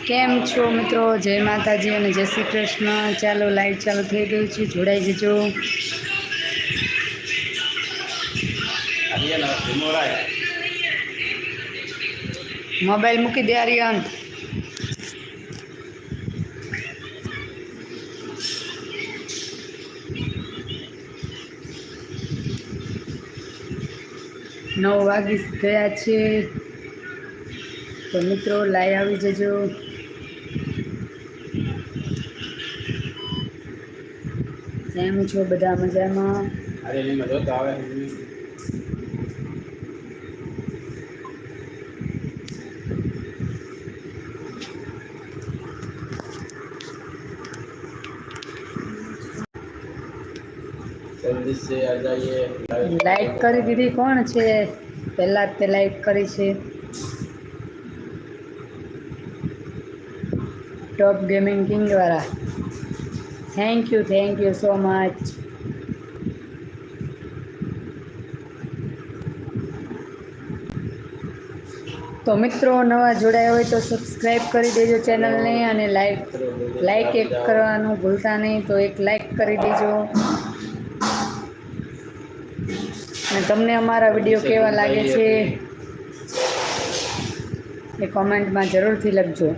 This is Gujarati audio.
કેમ છો મિત્રો? જય માતાજી અને જય શ્રી કૃષ્ણ। ચાલો લાઈવ ચાલુ થઈ ગયું છે, જોડાઈ જજો। મોબાઈલ મૂકી દે આર્યન। 9 વાગી ગયા છે, તો મિત્રો લાઈવ આવી જજો। કેમ છો બધા? મજામાં? લાઈક કરી દીધી? કોણ છે પહેલા તે લાઈક કરી છે? ટોપ ગેમિંગ કિંગ વાળા, થેન્ક યુ સો મચ। તો મિત્રો નવા જોડાયા હોય તો સબસ્ક્રાઈબ કરી દેજો ચેનલને, અને લાઈક એક કરવાનું ભૂલતા નહીં, તો એક લાઈક કરી દેજો। અને તમને અમારા વિડીયો કેવા લાગે છે એ કોમેન્ટમાં જરૂરથી લખજો।